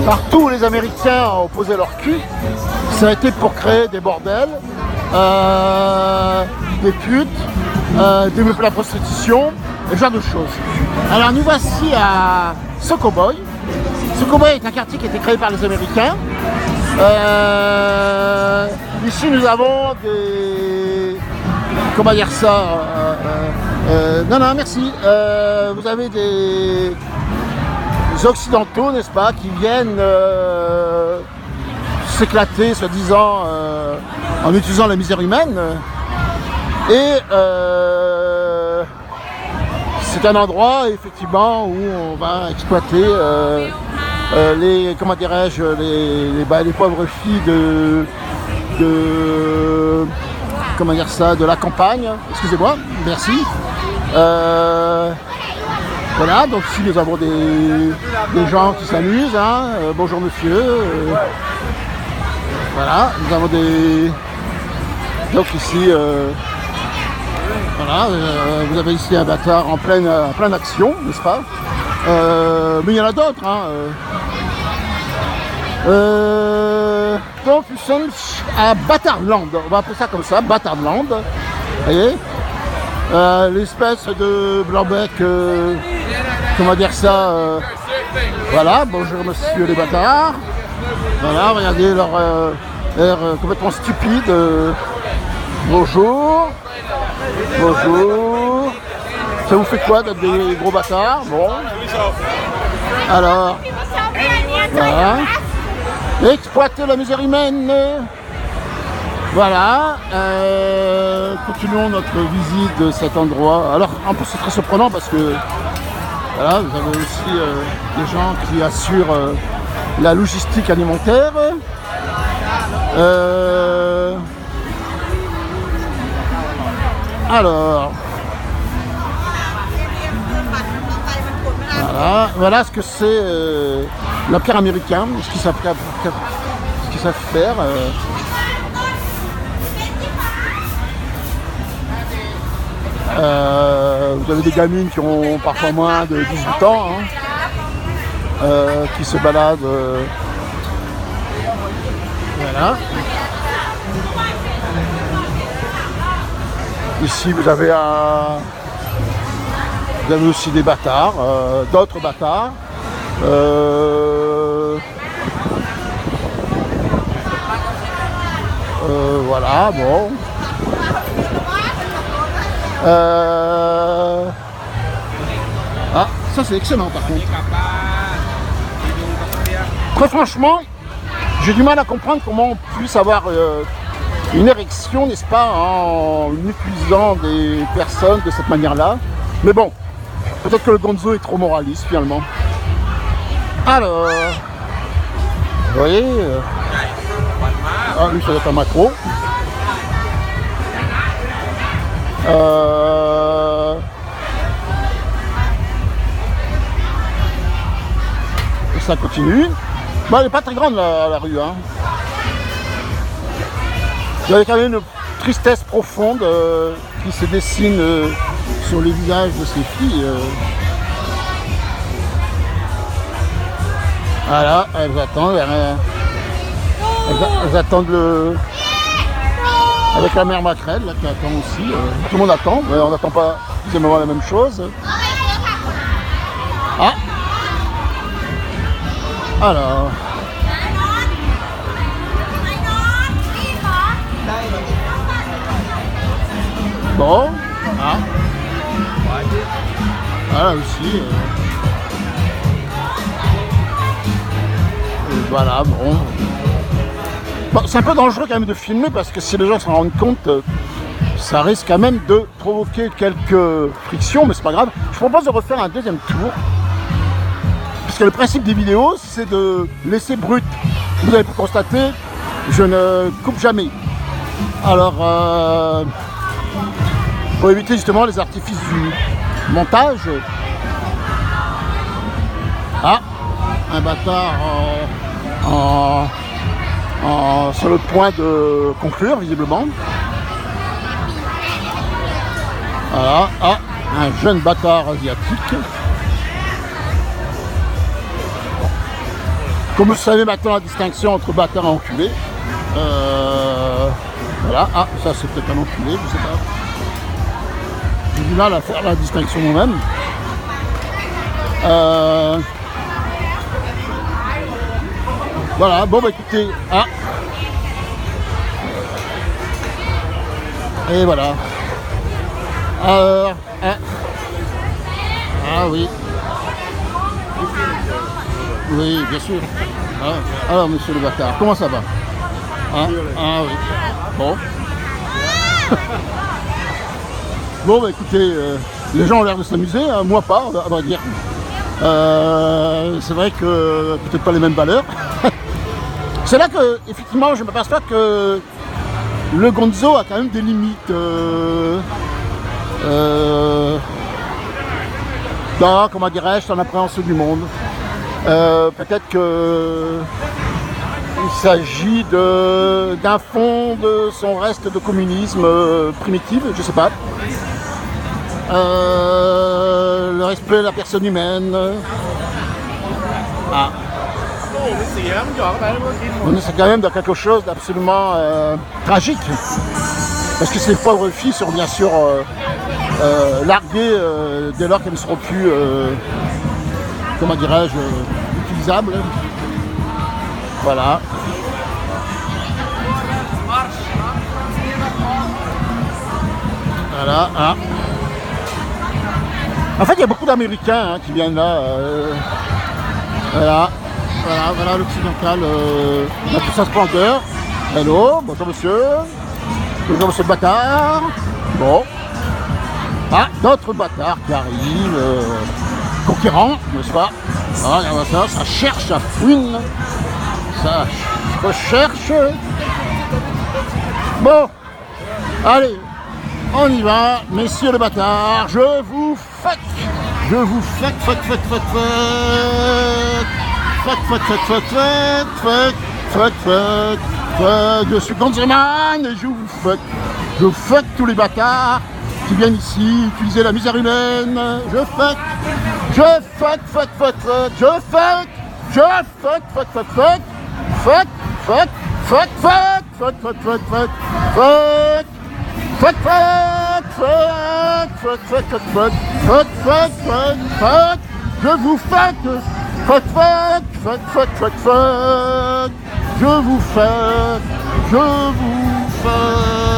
Partout où les Américains ont posé leur cul, ça a été pour créer des bordels, des putes, développer la prostitution, et ce genre de choses. Alors nous voici à Sokoboy. Sokoboy est un quartier qui a été créé par les Américains. Ici nous avons des... Comment dire ça non, merci. Vous avez des occidentaux, n'est-ce pas, qui viennent s'éclater, soi-disant, en utilisant la misère humaine. Et c'est un endroit, effectivement, où on va exploiter les, comment dirais-je, les pauvres filles de comment dire ça, de la campagne. Excusez-moi, merci. Voilà, donc ici nous avons des gens qui s'amusent, hein. Bonjour monsieur. Voilà, nous avons des... Donc ici, voilà, vous avez ici un bâtard en pleine action, n'est-ce pas? Mais il y en a d'autres, hein. Donc nous sommes à Bâtardland, on va appeler ça comme ça, Bâtardland. Vous voyez, l'espèce de blanc-bec, comment dire ça, voilà, bonjour monsieur les bâtards. Voilà, regardez leur air complètement stupide. Bonjour. Bonjour. Ça vous fait quoi d'être des gros bâtards? Bon. Alors, voilà. Exploiter la misère humaine. Voilà. Continuons notre visite de cet endroit. Alors, en plus, c'est très surprenant parce que voilà, vous avez aussi des gens qui assurent la logistique alimentaire. Alors, voilà ce que c'est l'empire américain, ce qu'ils savent faire. Vous avez des gamines qui ont parfois moins de 18 ans, hein, qui se baladent. Voilà. Ici vous avez aussi des bâtards, d'autres bâtards. Voilà, bon. Ah, ça c'est excellent par contre. Très franchement, j'ai du mal à comprendre comment on puisse avoir une érection, n'est-ce pas, en utilisant des personnes de cette manière-là. Mais bon, peut-être que le gonzo est trop moraliste finalement. Alors, vous voyez, ah lui ça doit être un macro. Et ça continue. Bon, elle n'est pas très grande la rue, hein. Il y a quand même une tristesse profonde qui se dessine sur les visages de ces filles. Voilà, elles attendent. Elles attendent avec la mère Macrel là, qui attend aussi. Tout le monde attend, mais on n'attend pas forcément la même chose. Ah. Alors. Bon. Ah. Voilà aussi. Voilà, bon. Bon, c'est un peu dangereux quand même de filmer parce que si les gens s'en rendent compte, ça risque quand même de provoquer quelques frictions, mais c'est pas grave. Je propose de refaire un deuxième tour. Parce que le principe des vidéos, c'est de laisser brut. Vous avez pu constater, je ne coupe jamais. Alors, pour éviter justement les artifices du montage. Ah, un bâtard sur le point de conclure, visiblement. Voilà, ah, un jeune bâtard asiatique. Comme vous savez maintenant la distinction entre bâtard et enculé. Voilà, ah ça c'est peut-être un enculé, je sais pas. J'ai du mal à faire la distinction moi-même. Voilà, bon bah écoutez, ah. Et voilà. Alors, ah oui. Oui, bien sûr. Ah, alors, monsieur le bâtard, comment ça va? Ah oui. Bon. Bon, bah écoutez, les gens ont l'air de s'amuser, hein, moi pas, à vrai dire. C'est vrai que peut-être pas les mêmes valeurs. C'est là que, effectivement, je m'aperçois que le gonzo a quand même des limites. Dans, comment dirais-je, son appréhension du monde. Peut-être que il s'agit d'un fond de son reste de communisme primitif, je sais pas. Le respect de la personne humaine. Ah. On est quand même dans quelque chose d'absolument tragique. Parce que ces pauvres filles sont bien sûr larguées dès lors qu'elles ne seront plus, comment dirais-je, utilisables. Voilà. Voilà. Hein. En fait, il y a beaucoup d'Américains qui viennent là. Voilà l'occidental dans toute sa splendeur. Hello, bonjour monsieur. Bonjour monsieur le bâtard. Bon. Ah, d'autres bâtards qui arrivent. Conquérants, n'est-ce pas? Ah, ça cherche, ça fouine. Ça recherche. Bon. Allez, on y va, messieurs le bâtard. Je vous fuck. Je vous fuck. Je suis Gonzoman et je vous fuck. Je fuck tous les bâtards qui viennent ici utiliser la misère humaine. Je fuck. Je vous fuck. Je vous fuck.